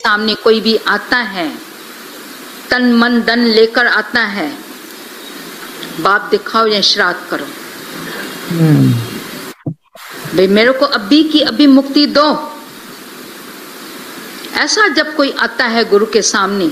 सामने कोई भी आता है, तन मन धन लेकर आता है, बाप दिखाओ या श्राद्ध करो, भाई मेरे को अभी की अभी मुक्ति दो। ऐसा जब कोई आता है गुरु के सामने,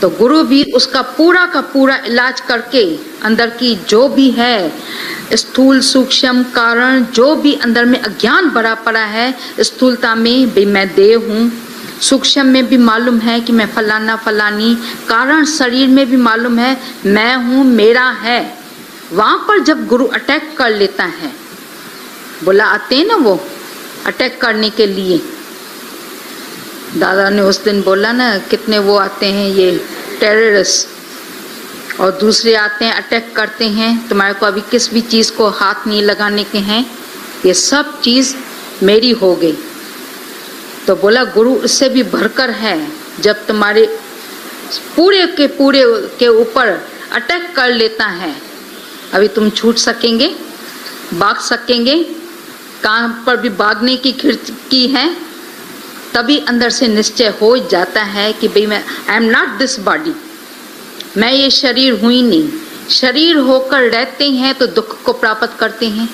तो गुरु भी उसका पूरा का पूरा इलाज करके अंदर की जो भी है स्थूल सूक्ष्म कारण, जो भी अंदर में अज्ञान भरा पड़ा है, स्थूलता में भी मैं देह हूँ, सूक्ष्म में भी मालूम है कि मैं फलाना फलानी, कारण शरीर में भी मालूम है मैं हूँ, मेरा है। वहां पर जब गुरु अटैक कर लेता है, बोला आते हैं ना वो अटैक करने के लिए, दादा ने उस दिन बोला ना कितने वो आते हैं ये टेररिस्ट, और दूसरे आते हैं अटैक करते हैं, तुम्हारे को अभी किस भी चीज़ को हाथ नहीं लगाने के हैं, ये सब चीज़ मेरी हो गई। तो बोला गुरु इससे भी भरकर है, जब तुम्हारे पूरे के ऊपर अटैक कर लेता है, अभी तुम छूट सकेंगे, भाग सकेंगे, कहाँ पर भी भागने की खिड़की है, तभी अंदर से निश्चय हो जाता है कि भाई मैं I am not this body, मैं ये शरीर हूँ ही नहीं। शरीर होकर रहते हैं तो दुख को प्राप्त करते हैं,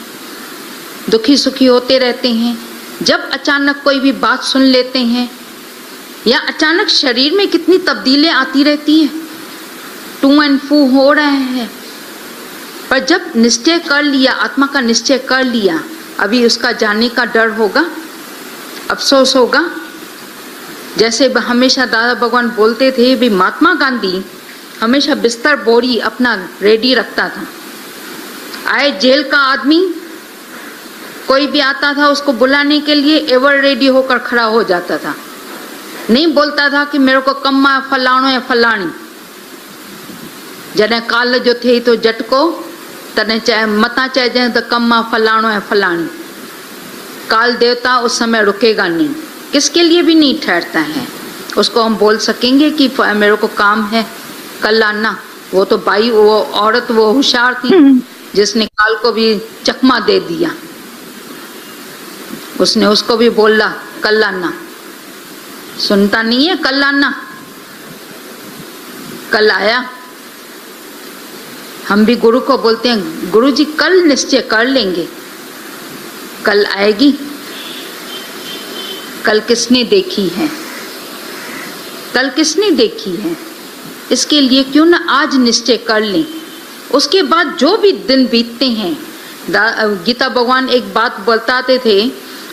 दुखी सुखी होते रहते हैं। जब अचानक कोई भी बात सुन लेते हैं, या अचानक शरीर में कितनी तब्दीलें आती रहती हैं, टू एंड फू हो रहे हैं, पर जब निश्चय कर लिया, आत्मा का निश्चय कर लिया, अभी उसका जाने का डर होगा, अफसोस होगा। जैसे हमेशा दादा भगवान बोलते थे भी, महात्मा गांधी हमेशा बिस्तर बोरी अपना रेडी रखता था। आए जेल का आदमी कोई भी आता था उसको बुलाने के लिए एवर रेडी होकर खड़ा हो जाता था, नहीं बोलता था कि मेरे को कम्मा फलाणो या फलाणी। जॾहिं काल जो थे तो झटको, तॾहिं चाहे मता चइजे तो कम्मा फलाणो या फलाणी। काल देवता उस समय रुकेगा नहीं, किसके लिए भी नहीं ठहरता है। उसको हम बोल सकेंगे कि मेरे को काम है, कल आना। वो तो भाई, वो औरत वो होशियार थी जिसने काल को भी चकमा दे दिया, उसने उसको भी बोला कल आना, सुनता नहीं है, कल आना, कल आया। हम भी गुरु को बोलते हैं गुरु जी कल निश्चय कर लेंगे, कल आएगी। कल किसने देखी है, कल किसने देखी है, इसके लिए क्यों ना आज निश्चय कर लें। उसके बाद जो भी दिन बीतते हैं, गीता भगवान एक बात बताते थे,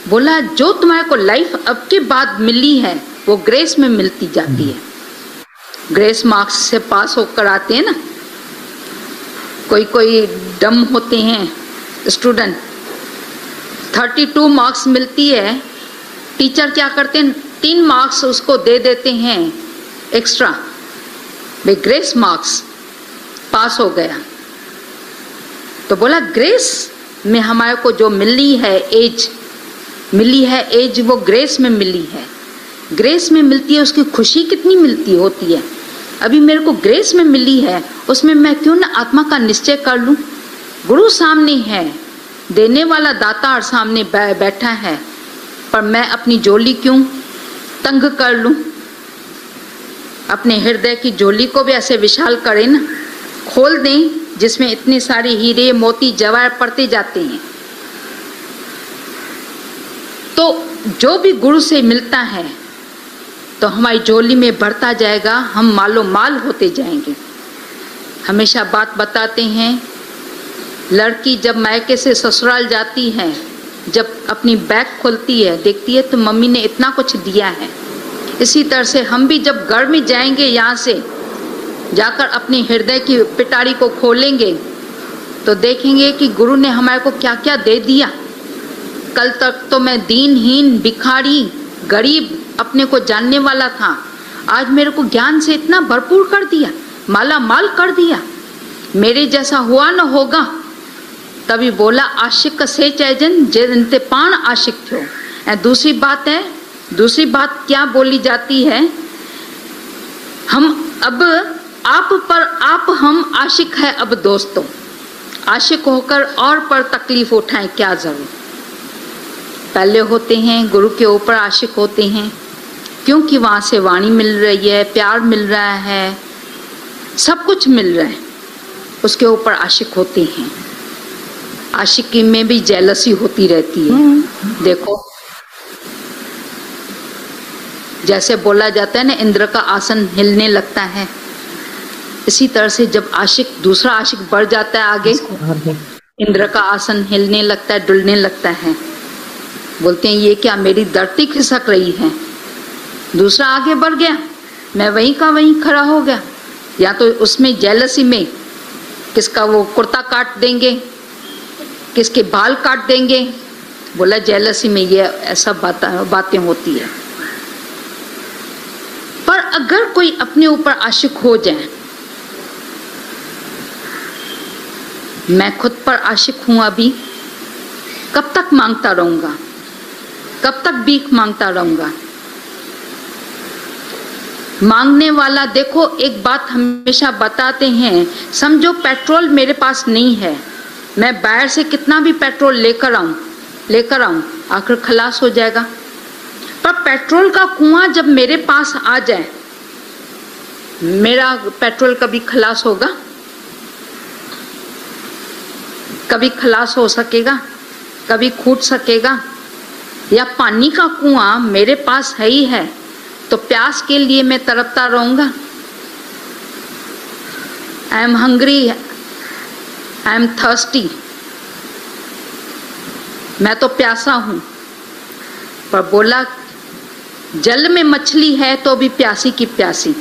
बोला जो तुम्हारे को लाइफ अब के बाद मिली है वो ग्रेस में मिलती जाती है। ग्रेस मार्क्स से पास होकर आते हैं ना, कोई कोई डम होते हैं स्टूडेंट, 32 मार्क्स मिलती है, टीचर क्या करते हैं 3 मार्क्स उसको दे देते हैं एक्स्ट्रा, भाई ग्रेस मार्क्स, पास हो गया। तो बोला ग्रेस में हमारे को जो मिली है एज, मिली है एज, वो ग्रेस में मिली है। ग्रेस में मिलती है, उसकी खुशी कितनी मिलती होती है। अभी मेरे को ग्रेस में मिली है, उसमें मैं क्यों ना आत्मा का निश्चय कर लूं। गुरु सामने है, देने वाला दाता सामने बैठा है, पर मैं अपनी झोली क्यों तंग कर लूं। अपने हृदय की झोली को भी ऐसे विशाल करें ना, खोल दें, जिसमें इतने सारे हीरे मोती जवाहर पड़ते जाते हैं। तो जो भी गुरु से मिलता है तो हमारी झोली में बढ़ता जाएगा, हम मालो माल होते जाएंगे। हमेशा बात बताते हैं, लड़की जब मायके से ससुराल जाती है, जब अपनी बैग खोलती है, देखती है तो मम्मी ने इतना कुछ दिया है। इसी तरह से हम भी जब घर में जाएंगे, यहाँ से जाकर अपने हृदय की पिटारी को खोलेंगे तो देखेंगे कि गुरु ने हमारे को क्या क्या दे दिया। कल तक तो मैं दीनहीन, भिखारी, गरीब अपने को जानने वाला था, आज मेरे को ज्ञान से इतना भरपूर कर दिया, माला माल कर दिया। मेरे जैसा हुआ न होगा। तभी बोला आशिक से चैजन जिनते पाण आशिक थो। ऐं दूसरी बात है, दूसरी बात क्या बोली जाती है, हम अब आप पर आप हम आशिक है। अब दोस्तों आशिक होकर और पर तकलीफ उठाएं क्या जरूर। पहले होते हैं गुरु के ऊपर आशिक होते हैं, क्योंकि वहां से वाणी मिल रही है, प्यार मिल रहा है, सब कुछ मिल रहा है, उसके ऊपर आशिक होते हैं। आशिकी में भी जेलसी होती रहती है। देखो जैसे बोला जाता है ना, इंद्र का आसन हिलने लगता है, इसी तरह से जब आशिक दूसरा आशिक बढ़ जाता है आगे, इंद्र का आसन हिलने लगता है, डुलने लगता है। बोलते हैं ये क्या, मेरी धरती खिसक रही है। दूसरा आगे बढ़ गया, मैं वहीं का वहीं खड़ा हो गया। या तो उसमें जेलसी में किसका वो कुर्ता काट देंगे, किसके बाल काट देंगे। बोला जेलसी में ये ऐसा बातें होती है। पर अगर कोई अपने ऊपर आशिक हो जाए, मैं खुद पर आशिक हूं अभी, कब तक मांगता रहूंगा, कब तक भीख मांगता रहूंगा। मांगने वाला, देखो एक बात हमेशा बताते हैं, समझो पेट्रोल मेरे पास नहीं है, मैं बाहर से कितना भी पेट्रोल लेकर आऊं आखिर खलास हो जाएगा। पर पेट्रोल का कुआं जब मेरे पास आ जाए, मेरा पेट्रोल कभी खलास होगा? कभी खलास हो सकेगा? कभी खूट सकेगा? या पानी का कुआं मेरे पास है ही है तो प्यास के लिए मैं तड़पता रहूंगा। I am hungry, I am thirsty, मैं तो प्यासा हूं। पर बोला जल में मछली है तो भी प्यासी की प्यासी,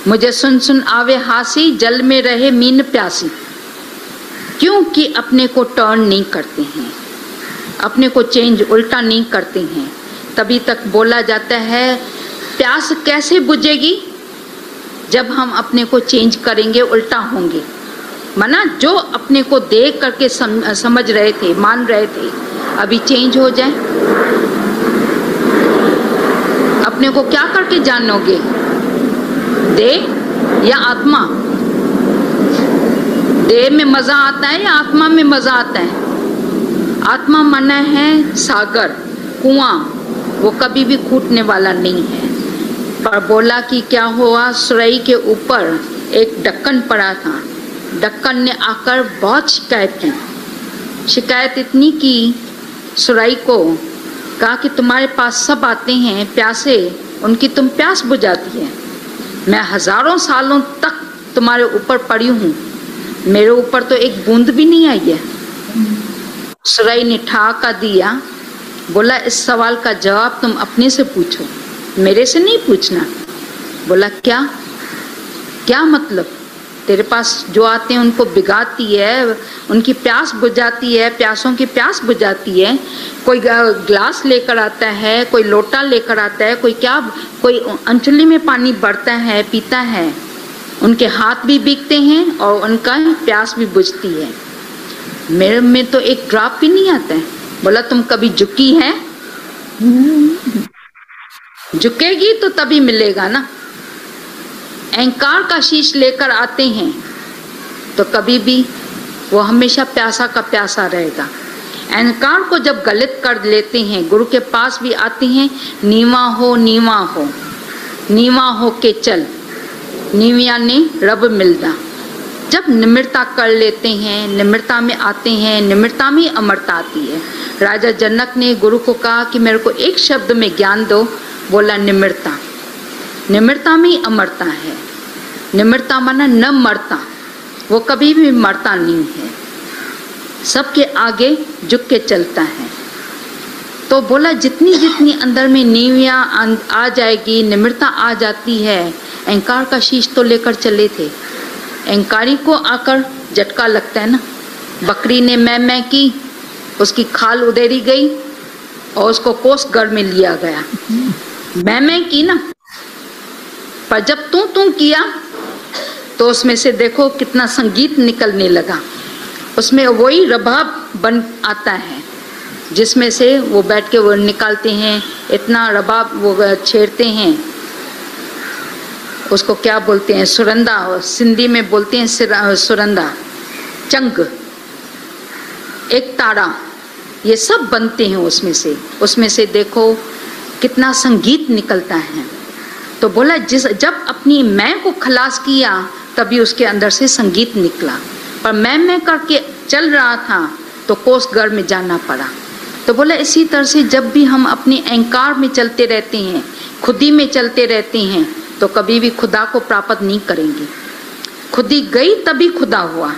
मुझे सुन सुन आवे हासी, जल में रहे मीन प्यासी। क्योंकि अपने को टर्न नहीं करते हैं, अपने को चेंज उल्टा नहीं करते हैं। तभी तक बोला जाता है प्यास कैसे बुझेगी जब हम अपने को चेंज करेंगे, उल्टा होंगे। मना जो अपने को देख करके समझ रहे थे, मान रहे थे, अभी चेंज हो जाए। अपने को क्या करके जानोगे, देह या आत्मा? देह में मजा आता है या आत्मा में मजा आता है? आत्मा माना है सागर, कुआं, वो कभी भी फूटने वाला नहीं है। पर बोला कि क्या हुआ, सुरई के ऊपर एक ढक्कन पड़ा था, ढक्कन ने आकर बहुत शिकायत की। शिकायत इतनी की सुरई को, कहा कि तुम्हारे पास सब आते हैं प्यासे, उनकी तुम प्यास बुझाती है। मैं हजारों सालों तक तुम्हारे ऊपर पड़ी हूँ, मेरे ऊपर तो एक बूंद भी नहीं आई है। सुरई ने ठहाका दिया, बोला इस सवाल का जवाब तुम अपने से पूछो, मेरे से नहीं पूछना। बोला क्या क्या मतलब? तेरे पास जो आते हैं उनको भिगाती है, उनकी प्यास बुझाती है, प्यासों की प्यास बुझाती है। कोई ग्लास लेकर आता है, कोई लोटा लेकर आता है, कोई अंचुली में पानी भरता है, पीता है। उनके हाथ भी भीगते हैं और उनका प्यास भी बुझती है। मेरे में तो एक ड्रॉप भी नहीं आता है। बोला तुम कभी झुकी है? झुकेगी तो तभी मिलेगा ना। अहंकार का शीश लेकर आते हैं तो कभी भी वो हमेशा प्यासा का प्यासा रहेगा। अहंकार को जब गलत कर लेते हैं, गुरु के पास भी आते हैं, नीवा हो नीवा हो, नीवा हो के चल, नीविया ने रब मिलता। जब निम्रता कर लेते हैं, निम्रता में आते हैं, निम्रता में अमरता आती है। राजा जनक ने गुरु को कहा कि मेरे को एक शब्द में ज्ञान दो। बोला निम्रता। निम्रता में अमरता है। निम्रता माना न मरता, वो कभी भी मरता नहीं है, सबके आगे झुक के चलता है। तो बोला जितनी जितनी अंदर में नीवियाँ आ जाएगी, निम्रता आ जाती है। अहंकार का शीश तो लेकर चले थे, अहंकारी को आकर झटका लगता है ना। बकरी ने मैं की, उसकी खाल उधेरी गई और उसको कोस घर में लिया गया। मैं की ना, पर जब तू किया तो उसमें से देखो कितना संगीत निकलने लगा। उसमें वही रबाब बन आता है जिसमें से वो बैठ के वो निकालते हैं, इतना रबाब वो छेड़ते हैं। उसको क्या बोलते हैं? सुरंदा, सिंधी में बोलते हैं सुरंदा, चंग, एक तारा, ये सब बनते हैं उसमें से। उसमें से देखो कितना संगीत निकलता है। तो बोला जब अपनी मैं को खलास किया तभी उसके अंदर से संगीत निकला, पर मैं करके चल रहा था तो कोस्ट गार्ड में जाना पड़ा। तो बोला इसी तरह से जब भी हम अपने अहंकार में चलते रहते हैं, खुदी में चलते रहते हैं, तो कभी भी खुदा को प्राप्त नहीं करेंगे। खुदी गई तभी खुदा हुआ।